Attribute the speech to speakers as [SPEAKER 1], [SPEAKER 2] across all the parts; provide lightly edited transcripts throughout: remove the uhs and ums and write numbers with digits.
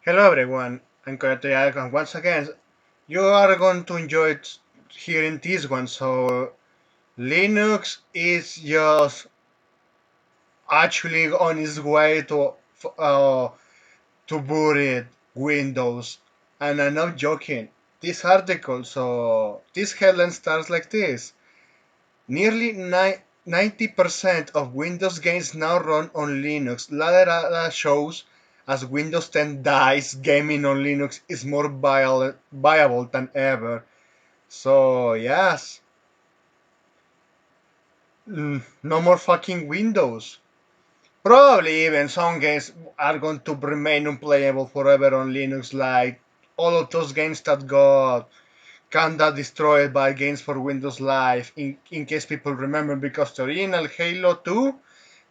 [SPEAKER 1] Hello everyone, I'm Koyate and once again you are going to enjoy hearing this one. So Linux is just actually on its way to boot Windows, and I'm not joking. This article, so this headline starts like this: nearly 90% of Windows games now run on Linux. Later data shows as Windows 10 dies, gaming on Linux is more viable than ever. So, yes, no more fucking Windows. Probably even some games are going to remain unplayable forever on Linux, like all of those games that got kinda destroyed by games for Windows Live, in case people remember, because the original Halo 2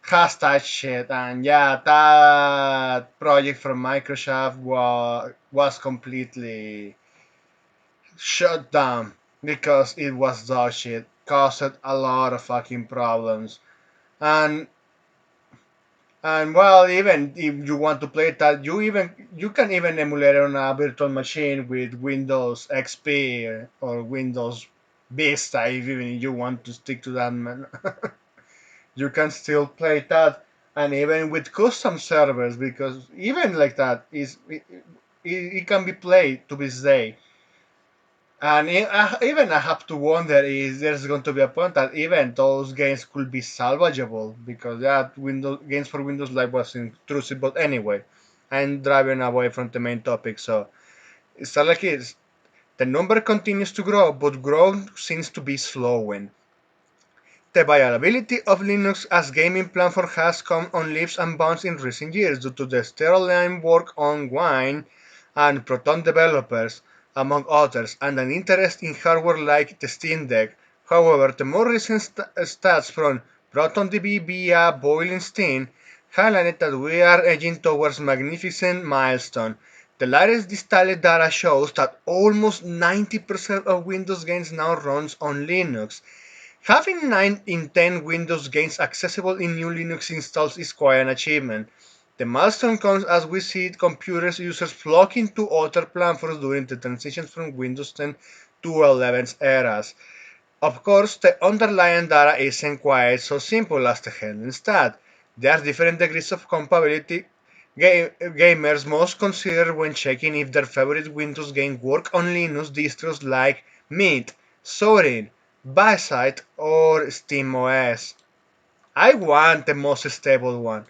[SPEAKER 1] has that shit, and yeah, that project from Microsoft was completely shut down because it was dog shit, caused a lot of fucking problems, and well, even if you want to play that, you can even emulate it on a virtual machine with Windows XP or Windows Vista if even you want to stick to that, man. You can still play that, and even with custom servers, because even like that it can be played to this day. And even I have to wonder if there's going to be a point that even those games could be salvageable, because that Windows games for Windows Live was intrusive anyway. I'm driving away from the main topic, so it's not like it's the number continues to grow, but growth seems to be slowing. The viability of Linux as gaming platform has come on leaps and bounds in recent years due to the sterling work on Wine and Proton developers, among others, and an interest in hardware like the Steam Deck. However, the more recent stats from ProtonDB via Boiling Steam highlighted that we are edging towards magnificent milestone. The latest distilled data shows that almost 90% of Windows games now runs on Linux. Having 9 in 10 Windows games accessible in new Linux installs is quite an achievement. The milestone comes as we see computers users flocking to other platforms during the transition from Windows 10 to 11's eras. Of course, the underlying data isn't quite so simple as the headline stat. There are different degrees of compatibility gamers must consider when checking if their favorite Windows game work on Linux distros like Mint, Zorin, Bicite, or SteamOS. I want the most stable one.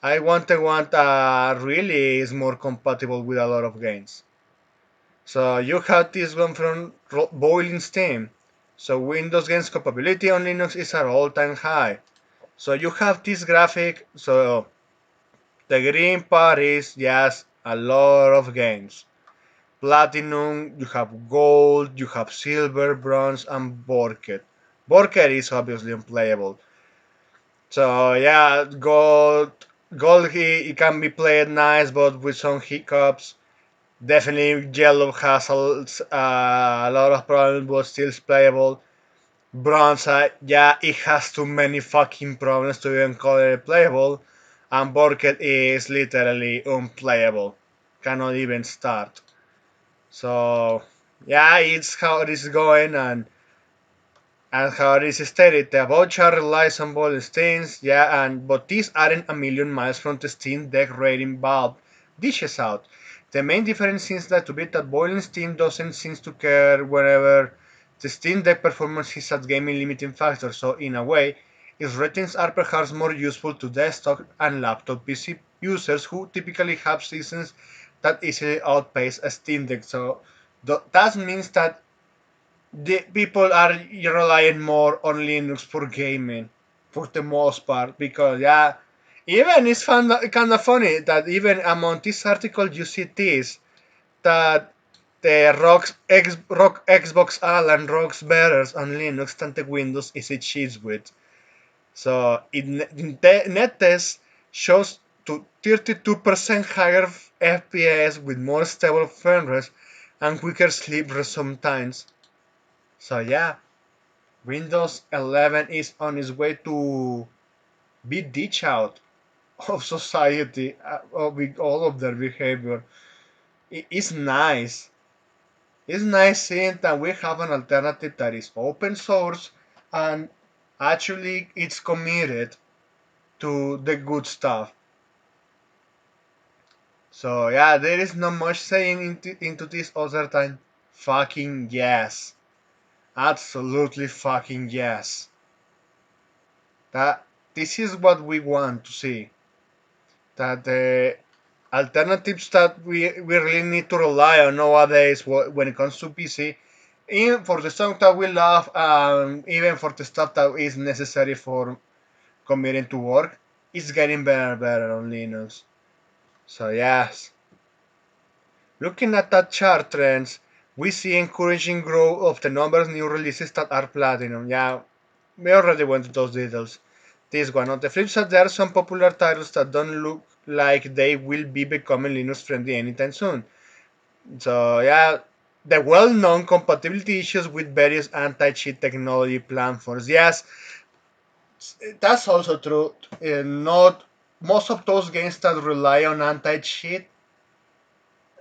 [SPEAKER 1] I want the one that really is more compatible with a lot of games. So you have this one from Boiling Steam. So Windows games compatibility on Linux is at all-time high. So you have this graphic. So the green part is just a lot of games. Platinum, you have gold, you have silver, bronze, and Borket. Borket is obviously unplayable. So yeah, gold it can be played nice, but with some hiccups. Definitely, yellow has a lot of problems, but still playable. Bronze, yeah, it has too many fucking problems to even call it playable. And Borket is literally unplayable. Cannot even start. So, yeah, it's how it is going, and how it is stated. The voucher relies on both Steams, yeah, but these aren't a million miles from the Steam Deck rating Valve dishes out. The main difference seems to be that boiling Steam doesn't seem to care wherever the Steam Deck performance is at gaming limiting factor, so in a way, its ratings are perhaps more useful to desktop and laptop PC users who typically have systems that easily outpace a Steam Deck. So that means that the people are relying more on Linux for gaming for the most part, because yeah, even it's kind of funny that even among this article you see this, that the Rock Xbox All and Rock's better on Linux than the Windows is it cheats with. So in the net test shows to 32% higher FPS with more stable frame rate and quicker sleep sometimes. So yeah, Windows 11 is on its way to be ditched out of society with all of their behavior. It's nice. It's nice seeing that we have an alternative that is open source and actually it's committed to the good stuff. So yeah, there is not much saying into this other than fucking yes. Absolutely fucking yes. That this is what we want to see. That the alternatives that we really need to rely on nowadays when it comes to PC, even for the stuff that we love, even for the stuff that is necessary for committing to work, it's getting better and better on Linux. So yes, looking at that chart trends, we see encouraging growth of the number of new releases that are platinum. Yeah, we already went to those details. This one. On the flip side, there are some popular titles that don't look like they will be becoming Linux friendly anytime soon. So yeah, the well-known compatibility issues with various anti-cheat technology platforms. Yes, that's also true. Not most of those games that rely on anti-cheat,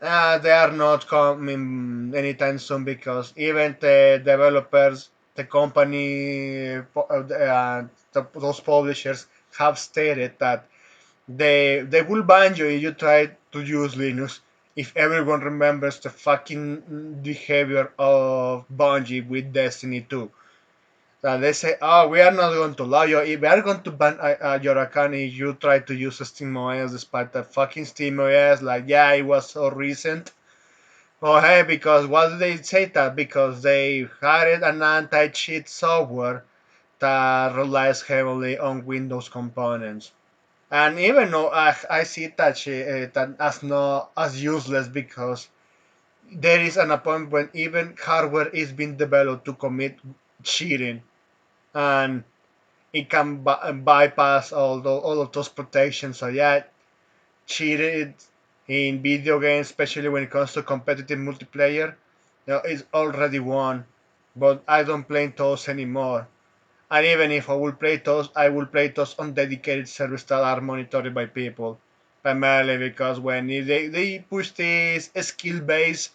[SPEAKER 1] they are not coming anytime soon because even the developers, the company, those publishers have stated that they will ban you if you try to use Linux. If everyone remembers the fucking behavior of Bungie with Destiny 2. That they say, oh, we are not going to allow you. We are going to ban your account if you try to use a SteamOS despite that fucking SteamOS. Like, yeah, it was so recent. Oh, hey, because why do they say that? Because they hired an anti-cheat software that relies heavily on Windows components. And even though I see that as no as useless because there is an point when even hardware is being developed to commit cheating, and it can bypass all of those protections. So yeah, cheated in video games, especially when it comes to competitive multiplayer, is already won. But I don't play those anymore. And even if I will play those, I will play those on dedicated servers that are monitored by people. Primarily because when they push these skill-based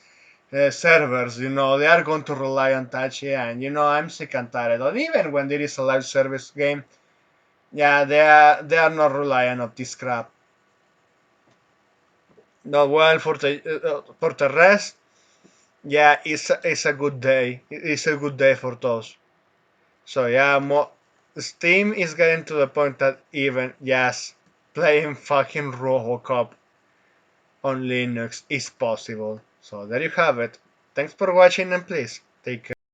[SPEAKER 1] servers, they are going to rely on touch, and I'm sick and tired. And even when there is a live service game, yeah, they are not relying on this crap. Not well for the rest. Yeah, it's a good day. It's a good day for those. So yeah, Steam is getting to the point that even yes, playing fucking RoboCop on Linux is possible. So there you have it. Thanks for watching and please take care.